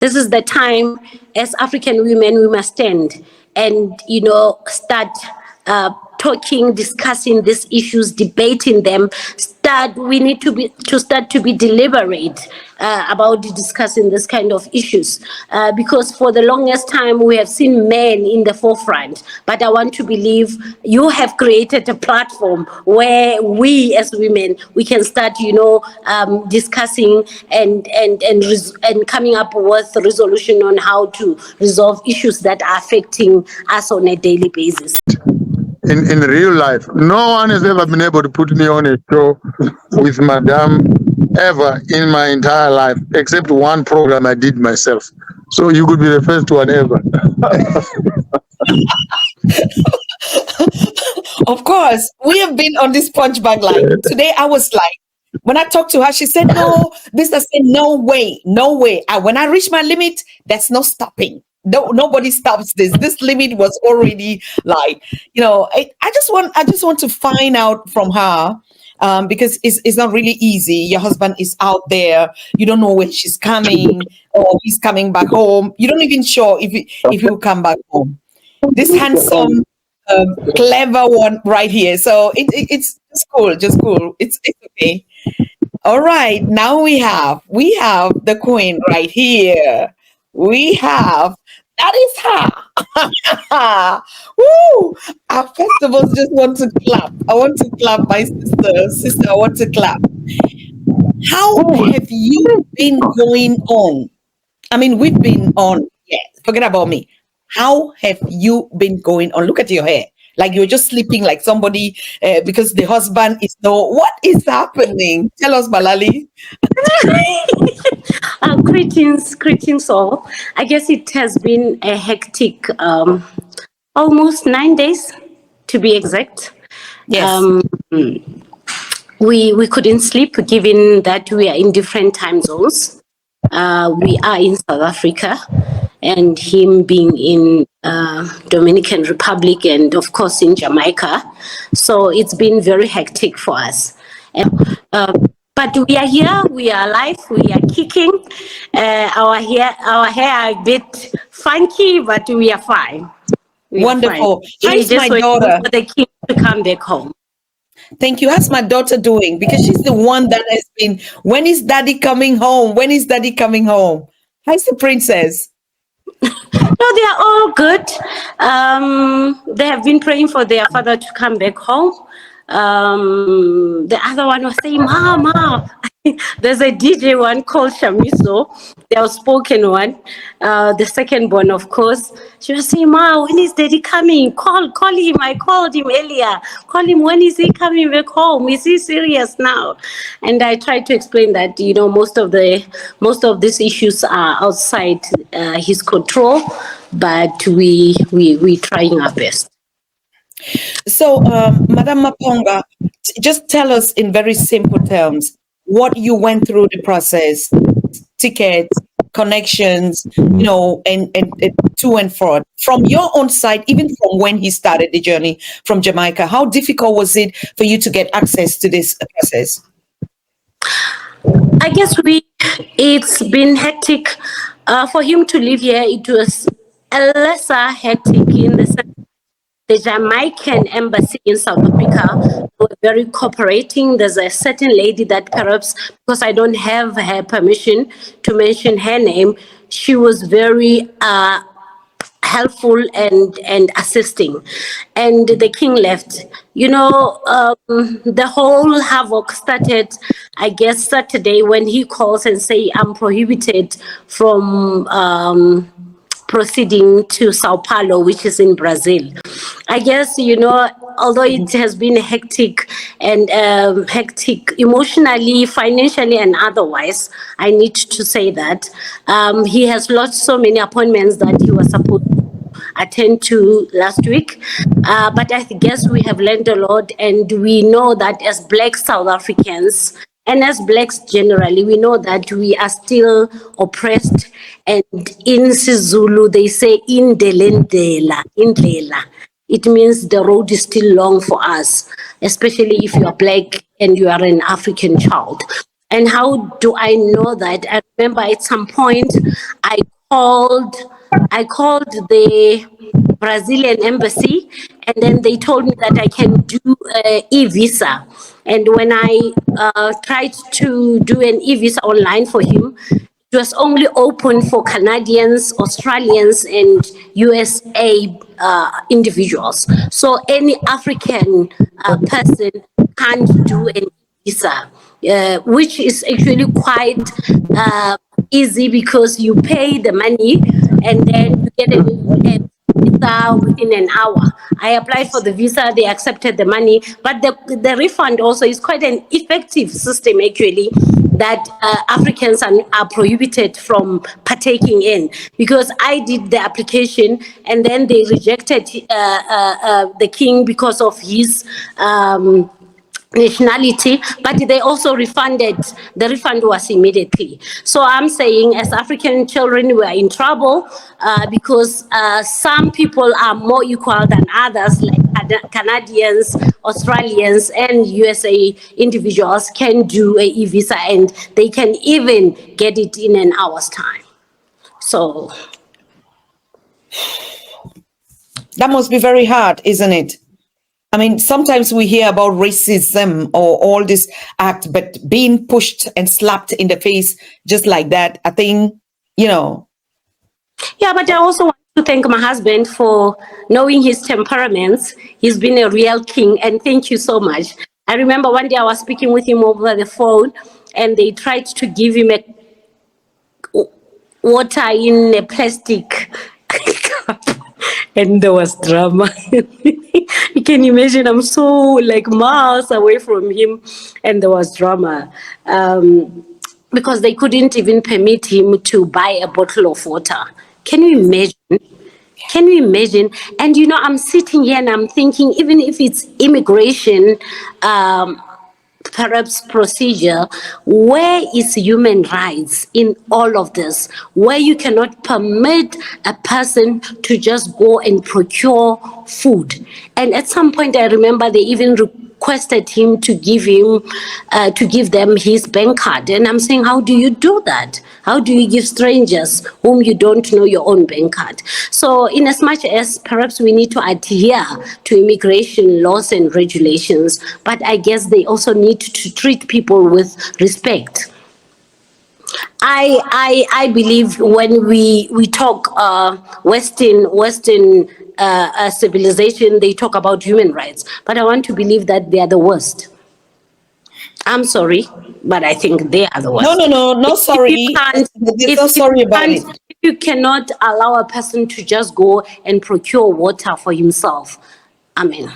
This is the time as African women we must stand and, start talking, discussing these issues, debating them. We need to start to be deliberate about discussing this kind of issues, because for the longest time we have seen men in the forefront. But I want to believe you have created a platform where we as women we can start, discussing and coming up with a resolution on how to resolve issues that are affecting us on a daily basis. In real life, no one has ever been able to put me on a show with Madame ever in my entire life, except one program I did myself. So you could be the first one ever. Of course, we have been on this punch bag line. Today I was like, when I talked to her, she said, no, this, I said, no way. When I reach my limit, there's no stopping. No, nobody stops this. This limit was already like, I just want to find out from her, because it's not really easy. Your husband is out there. You don't know when she's coming or he's coming back home. You don't even sure if he'll come back home. This handsome, clever one right here. So it's just cool. It's okay. All right, now we have the queen right here. That is her. Woo! I first of all just want to clap. I want to clap, my sister. I want to clap. How have you been going on? I mean, we've been on. Yeah, forget about me. How have you been going on? Look at your hair. Like you're just sleeping like somebody because the husband is what is happening? Tell us, Malali. Greetings all. I guess it has been a hectic, almost 9 days to be exact. Yes. We couldn't sleep given that we are in different time zones. We are in South Africa, and him being in Dominican Republic, and of course in Jamaica. So it's been very hectic for us. But we are here, we are alive, we are kicking. Our hair are a bit funky, but we are fine. Wonderful. How's my daughter? For the king to come back home. Thank you. How's my daughter doing? Because she's the one that has been, when is daddy coming home? When is daddy coming home? How's the princess? No, they are all good. They have been praying for their father to come back home. The other one was saying, Mama. There's a DJ one called Shamiso, the outspoken one. The second born, of course. She was saying, Ma, when is daddy coming? Call him. I called him earlier. Call him. When is he coming back home? Is he serious now? And I tried to explain that, most of these issues are outside his control, but we trying our best. So, Madam Maponga, just tell us in very simple terms what you went through the process, tickets, connections, and to and fro. From your own side, even from when he started the journey from Jamaica, how difficult was it for you to get access to this process? I guess it's been hectic. For him to live here, it was a lesser hectic in the sense the Jamaican embassy in South Africa were very cooperating. There's a certain lady that perhaps, because I don't have her permission to mention her name, she was very helpful and assisting. And the king left. The whole havoc started, I guess, Saturday when he calls and say, I'm prohibited from proceeding to Sao Paulo, which is in Brazil. I guess, although it has been hectic and hectic emotionally, financially, and otherwise, I need to say that he has lost so many appointments that he was supposed to attend to last week. But I guess we have learned a lot, and we know that as Black South Africans, and as Blacks generally, we know that we are still oppressed. And in Sizulu, they say, Indelela. It means the road is still long for us, especially if you are Black and you are an African child. And how do I know that? I remember at some point I called I called the Brazilian embassy, and then they told me that I can do e-visa. And when I tried to do an e-visa online for him, it was only open for Canadians, Australians, and USA individuals. So any African person can't do an visa, which is actually quite easy because you pay the money and then you get a visa within an hour. I applied for the visa, they accepted the money, but the refund also is quite an effective system actually that Africans are prohibited from partaking in, because I did the application and then they rejected the king because of his nationality, but they also refunded. The refund was immediately. So I'm saying, as African children, we are in trouble because some people are more equal than others, like Canadians, Australians, and USA individuals can do a e-visa, and they can even get it in an hour's time. So that must be very hard, isn't it? I mean, sometimes we hear about racism or all this act, but being pushed and slapped in the face just like that, I think, you know. Yeah, but I also want to thank my husband for knowing his temperaments. He's been a real king, and thank you so much. I remember one day I was speaking with him over the phone, and they tried to give him a water in a plastic cup, and there was drama. You can imagine, I'm so like miles away from him, and there was drama. Because they couldn't even permit him to buy a bottle of water. Can you imagine? Can you imagine? And you know, I'm sitting here and I'm thinking, even if it's immigration, perhaps procedure, where is human rights in all of this, where you cannot permit a person to just go and procure food? And at some point I remember they even requested him to give them his bank card, and I'm saying, how do you do that? How do you give strangers whom you don't know your own bank card? So in as much as perhaps we need to adhere to immigration laws and regulations, but I guess they also need to treat people with respect. I believe when we talk Western civilization, they talk about human rights, but I want to believe that they are the worst. I'm sorry, but I think they are the worst. No, sorry. There's no sorry about it. If you cannot allow a person to just go and procure water for himself, I mean,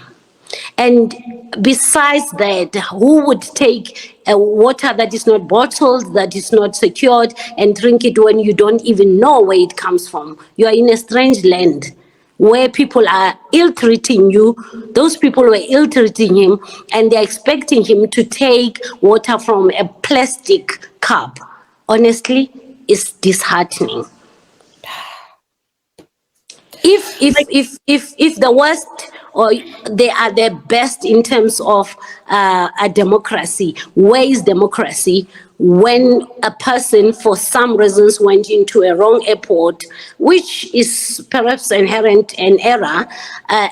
and besides that, who would take a water that is not bottled, that is not secured, and drink it when you don't even know where it comes from? You are in a strange land where people are ill-treating you. Those people were ill-treating him, and they're expecting him to take water from a plastic cup. Honestly, it's disheartening. If the West, or they are the best in terms of a democracy, where is democracy when a person for some reasons went into a wrong airport, which is perhaps inherent in error,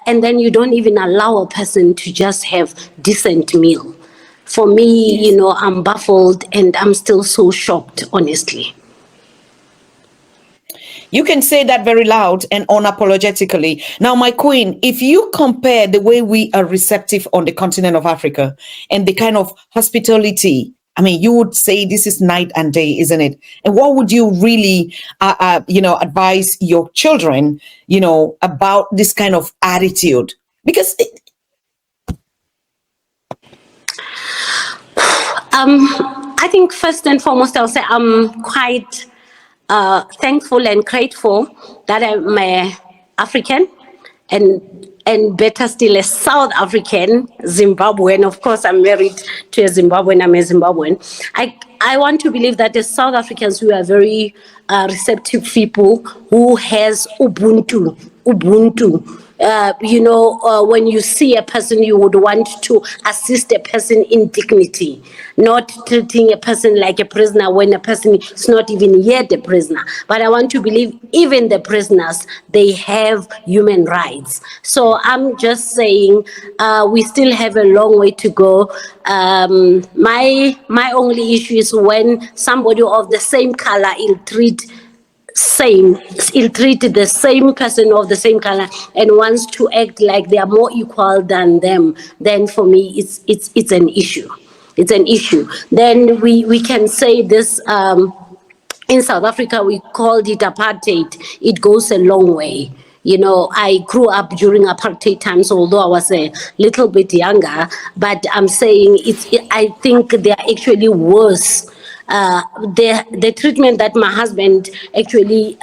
and then you don't even allow a person to just have decent meal? For me, you know, I'm baffled and I'm still so shocked, honestly. You can say that very loud and unapologetically. Now, my queen, if you compare the way we are receptive on the continent of Africa and the kind of hospitality, I mean, you would say this is night and day, isn't it? And what would you really, advise your children, about this kind of attitude? Because I think first and foremost, I'll say I'm quite thankful and grateful that I'm African, and better still a South African, Zimbabwean. Of course, I'm married to a Zimbabwean. I'm a Zimbabwean. I want to believe that as South Africans, we are very receptive people who has Ubuntu. when you see a person, you would want to assist a person in dignity, not treating a person like a prisoner when a person is not even yet a prisoner. But I want to believe even the prisoners, they have human rights. So I'm just saying we still have a long way to go. My only issue is when somebody of the same color ill treat the same person of the same color and wants to act like they are more equal than them, then for me it's an issue. It's an issue. Then we can say this. In South Africa, we called it apartheid. It goes a long way. I grew up during apartheid times, although I was a little bit younger. But I'm saying I think they are actually worse. The treatment that my husband actually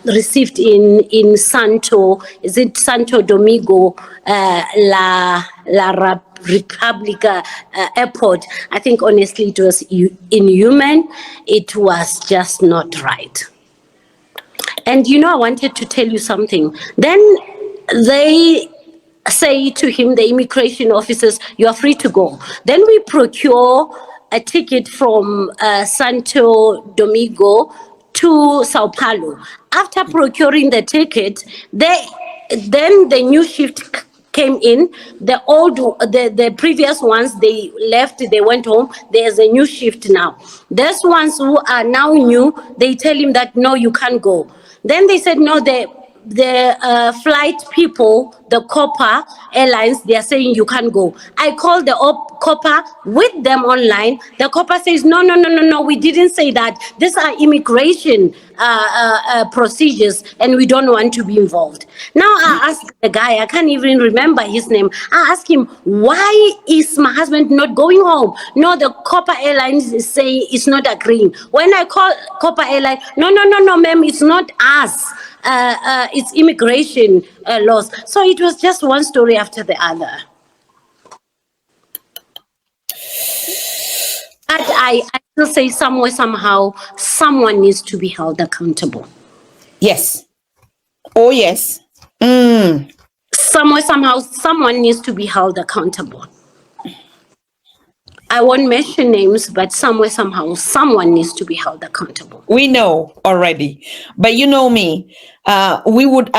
received in Santo, is it Santo Domingo, La Republica airport, I think honestly it was inhuman. It was just not right. And I wanted to tell you something. Then they say to him, the immigration officers, you are free to go. Then we procure a ticket from Santo Domingo to Sao Paulo. After procuring the ticket, then the new shift came in. The previous ones, they left, they went home. There's a new shift now. Those ones who are now new, they tell him that no, you can't go. Then they said no, the flight people, the Copa Airlines, they are saying you can't go. I called the Copa with them online. The Copa says no, we didn't say that. These are immigration procedures and we don't want to be involved. Now I asked the guy, I can't even remember his name. I asked him, why is my husband not going home? No, the Copa Airlines is saying it's not agreeing. When I call Copa Airline, no, ma'am, it's not us. It's immigration laws. So it was just one story after the other. But I still say somewhere, somehow, someone needs to be held accountable. Yes. Oh, yes. Somewhere, somehow, someone needs to be held accountable. I won't mention names, but somewhere, somehow, someone needs to be held accountable. We know already, but you know me, I would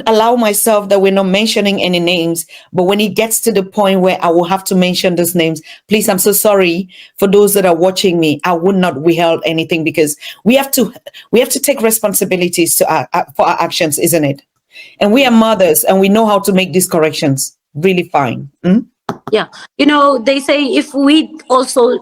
allow myself that we're not mentioning any names, but when it gets to the point where I will have to mention those names, please, I'm so sorry for those that are watching me. I would not withhold anything because we have to take responsibilities for our actions, isn't it? And we are mothers and we know how to make these corrections really fine. Yeah. They say if we also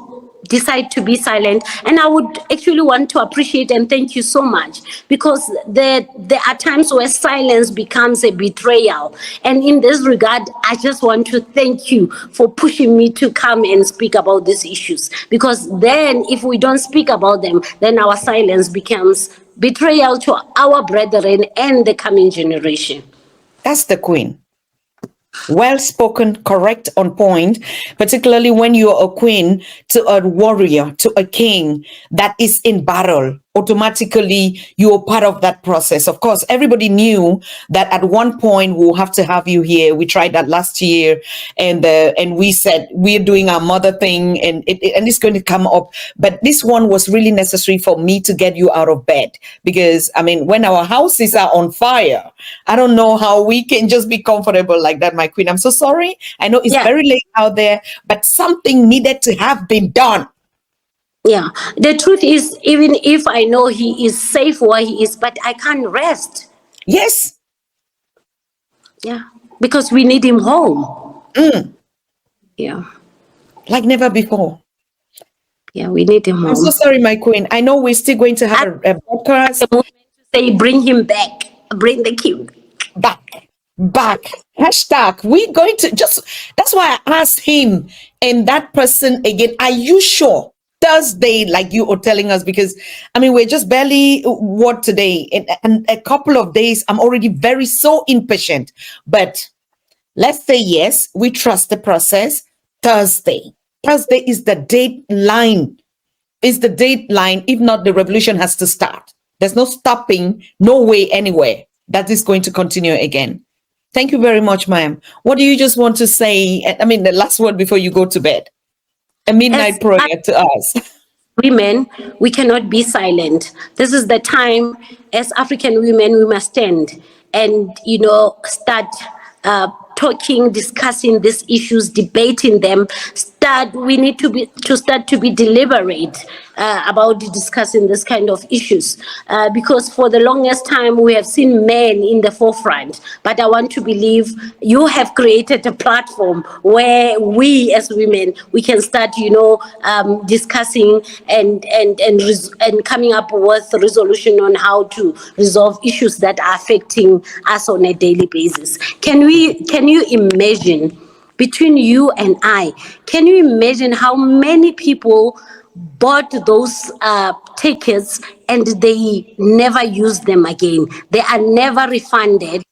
decide to be silent, and I would actually want to appreciate and thank you so much, because there are times where silence becomes a betrayal. And in this regard, I just want to thank you for pushing me to come and speak about these issues, because then if we don't speak about them, then our silence becomes betrayal to our brethren and the coming generation. That's the queen. Well spoken, correct, on point, particularly when you're a queen to a warrior, to a king that is in battle. Automatically, you are part of that process. Of course, everybody knew that at one point we'll have to have you here. We tried that last year, and we said we're doing our mother thing, and it's going to come up. But this one was really necessary for me to get you out of bed, because when our houses are on fire, I don't know how we can just be comfortable like that, my queen. I'm so sorry. I know it's very late out there, but something needed to have been done. Yeah, the truth is, even if I know he is safe where he is, but I can't rest. Yes. Yeah, because we need him home. Yeah. Like never before. Yeah, we need him home. I'm so sorry, my queen. I know we're still going to have a podcast. To say, bring him back. Bring the king back. Hashtag. We're going to that's why I asked him and that person again, are you sure? Thursday, like you are telling us, because we're just barely what today, and a couple of days I'm already so impatient. But let's say yes, we trust the process. Thursday is the deadline. If not, the revolution has to start. There's no stopping, no way anywhere that is going to continue again. Thank you very much, ma'am. What do you just want to say? I mean, the last word before you go to bed. A midnight As prayer to us. women, we cannot be silent. This is the time as African women we must stand and, start talking, discussing these issues, debating them. We need to start to be deliberate about discussing this kind of issues, because for the longest time we have seen men in the forefront. But I want to believe you have created a platform where we as women we can start, discussing and coming up with a resolution on how to resolve issues that are affecting us on a daily basis. Can you imagine, between you and I, can you imagine how many people bought those tickets and they never use them again? They are never refunded.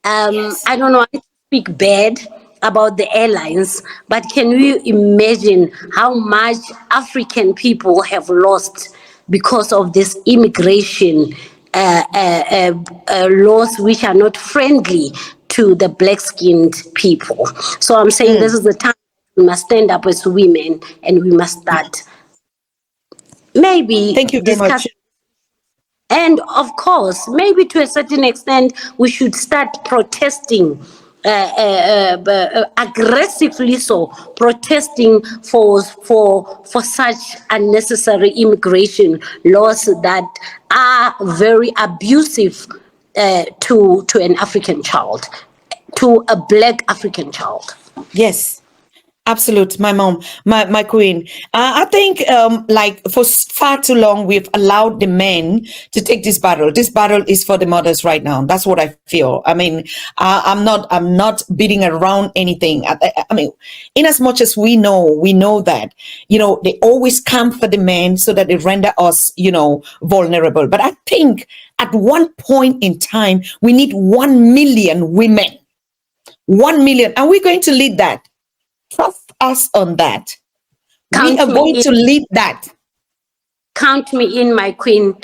I don't know, I speak bad about the airlines, but can you imagine how much African people have lost because of this immigration laws which are not friendly to the black-skinned people? So I'm saying this is the time we must stand up as women and we must start maybe Thank you very much. discussing. And of course, maybe to a certain extent, we should start protesting, aggressively so, protesting for such unnecessary immigration laws that are very abusive to an African child, to a black African child. Yes. Absolute, my mom, my queen. I think, like for far too long, we've allowed the men to take this battle. This battle is for the mothers right now. That's what I feel. I mean, I'm not beating around anything. I mean, in as much as we know that, they always come for the men so that they render us, vulnerable. But I think at one point in time, we need 1 million women. 1 million. Are we going to lead that? Trust us on that. We are going to lead that. Count me in, my queen.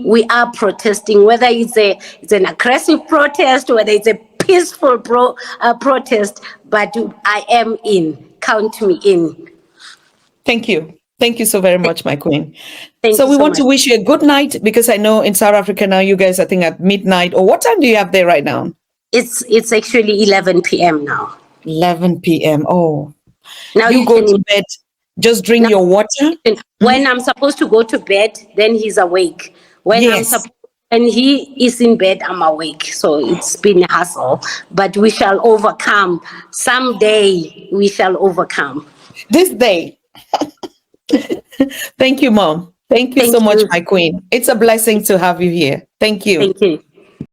We are protesting, whether it's an aggressive protest, whether it's a peaceful protest, but I am in. Count me in. Thank you. Thank you so very much, my queen. Thank so you we so want much. to wish you a good night, because I know in South Africa now you guys, I think at midnight, or what time do you have there right now? It's actually 11 p.m. now. 11 p.m. Oh, now you go to bed, just drink your water. When I'm supposed to go to bed, then he's awake. When he is in bed, I'm awake. So it's been a hassle, but we shall overcome. Someday we shall overcome. This day. Thank you, Mom. Thank you so much, my queen. It's a blessing to have you here. Thank you. Thank you.